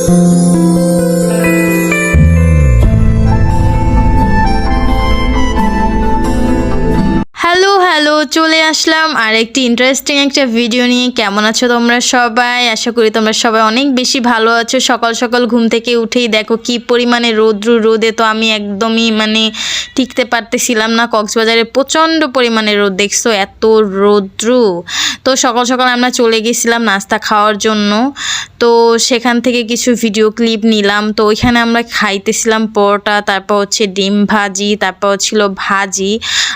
Hello চলে আসলাম আর একটি interesting একটা ভিডিও নিয়ে। কেমন আছো তোমরা সবাই? আশা করি তোমরা সবাই অনেক বেশি ভালো আছো। সকাল সকাল ঘুম থেকে উঠেই দেখো কি পরিমাণে রোদে তো আমি একদমই টিকতে পারতেছিলাম না। কক্সবাজারে প্রচণ্ড পরিমাণে রোদ, দেখছো এত রৌদ্র। তো সকাল সকাল আমরা চলে গেছিলাম নাস্তা খাওয়ার জন্য। তো সেখান থেকে কিছু ভিডিও ক্লিপ নিলাম। তো ওইখানে আমরা খাইতেছিলাম পরোটা, তারপর হচ্ছে ডিম ভাজি, তারপর ছিল ভাজি।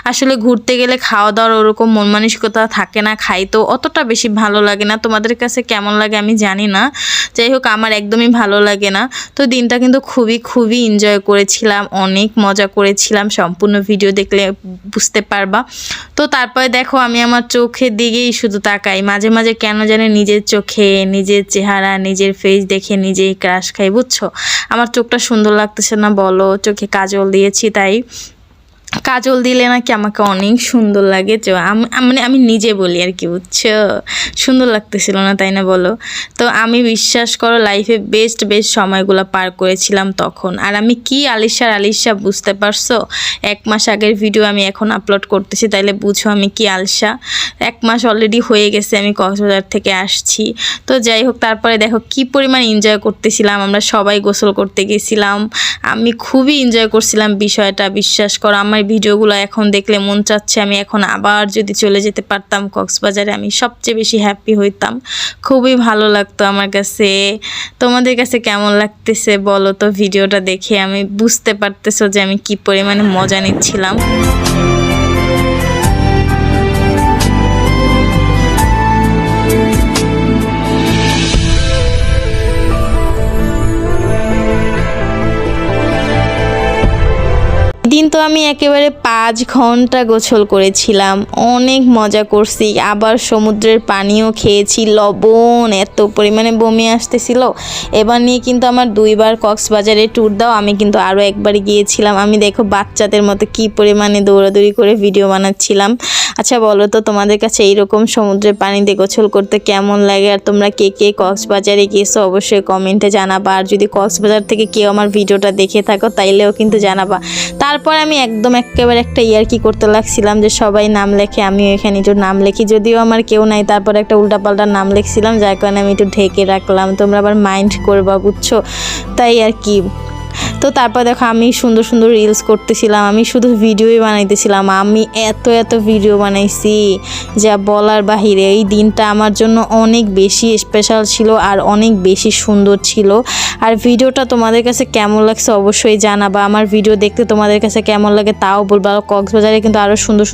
আসলে ঘুরতে গেলে খাওয়া দাওয়ার ওরকম মন মানসিকতা থাকে না, খাইতেও অতটা বেশি ভালো লাগে না। তোমাদের কাছে কেমন লাগে আমি জানি না, যাই হোক আমার একদমই ভালো লাগে না। তো দিনটা কিন্তু খুবই এনজয় করেছিলাম, অনেক মজা করেছিলাম। সম্পূর্ণ ভিডিও দেখলে বুঝতে পারবা। তো তারপরে দেখো আমি আমার চোখের দিকেই শুধু তাকাই, মাঝে মাঝে কেন জানি নিজের চোখে, নিজের চেহারা, নিজের ফেস দেখে নিজেই ক্রাশ খাই, বুঝছো। আমার চোখটা সুন্দর লাগতেছে না বলো, চোখে কাজল দিয়েছি তাই। কাজল দিলে নাকি আমাকে অনেক সুন্দর লাগে। আমি নিজে বলি আর কি, বুঝছো, সুন্দর লাগতেছিল না তাই না বলো। তো আমি বিশ্বাস করো লাইফে বেস্ট সময়গুলো পার করেছিলাম তখন। আর আমি কি আলিশা বুঝতে পারছো? 1 মাস আগের ভিডিও আমি এখন আপলোড করতেছি, তাইলে বুঝো আমি কি আলসা। 1 মাস অলরেডি হয়ে গেছে আমি কক্সবাজার থেকে আসছি। তো যাই হোক, তারপরে দেখো কি পরিমাণ এনজয় করতেছিলাম। আমরা সবাই গোসল করতে গেছিলাম, আমি খুবই এনজয় করছিলাম বিষয়টা। বিশ্বাস করো আমার ভিডিওগুলো এখন দেখলে মন চাচ্ছে আমি এখন আবার যদি চলে যেতে পারতাম কক্সবাজারে, আমি সবচেয়ে বেশি হ্যাপি হইতাম। খুবই ভালো লাগতো আমার কাছে। তোমাদের কাছে কেমন লাগতেছে বলো তো? ভিডিওটা দেখে আমি বুঝতে পারতেছো যে আমি কি পরিমাণে মজা নিচ্ছিলাম। দিন তো আমি একেবারে 5 ঘন্টা গোসল করেছিলাম, অনেক মজা করছি। আবার সমুদ্রের পানিও খেয়েছি, লবণ এত পরিমাণে বমি আসতেছিল। এবার নিয়ে কিন্তু আমার 2বার কক্সবাজারে ট্যুর দাও, আমি কিন্তু আরও একবার গিয়েছিলাম। আমি দেখো বাচ্চাদের মতো কি পরিমাণে দৌড়াদৌড়ি করে ভিডিও বানাচ্ছিলাম। আচ্ছা বলো তো তোমাদের কাছে এইরকম সমুদ্রের পানিতে গোসল করতে কেমন লাগে? আর তোমরা কে কে কক্সবাজারে গেছো অবশ্যই কমেন্টে জানাবা। আর যদি কক্সবাজার থেকে কেউ আমার ভিডিওটা দেখে থাকো তাইলেও কিন্তু জানাবা। তারপর আমি একেবারে একটা ইয়ার্কি করতে লাগছিলাম যে সবাই নাম লেখে, আমিও এখানে একটু নাম লিখি, যদিও আমার কেউ নাই। তারপর একটা উল্টাপাল্টা নাম লিখছিলাম, যার কারণে আমি একটু ঢেকে রাখলাম। তোমরা আবার মাইন্ড করবা, বুঝছো, তাই আর কি। তো তারপর দেখো আমি সুন্দর রিলস করতেছিলাম, আমি শুধু ভিডিওই বানাইতেছিলাম। আমি এত ভিডিও বানাইছি যা বলার বাহিরে। এই দিনটা আমার জন্য অনেক বেশি স্পেশাল ছিল আর অনেক বেশি সুন্দর ছিল। আর ভিডিওটা তোমাদের কাছে কেমন লাগছে অবশ্যই জানাবা। আমার ভিডিও দেখতে তোমাদের কাছে কেমন লাগে তাও বলবা। কক্সবাজারে কিন্তু আরও সুন্দর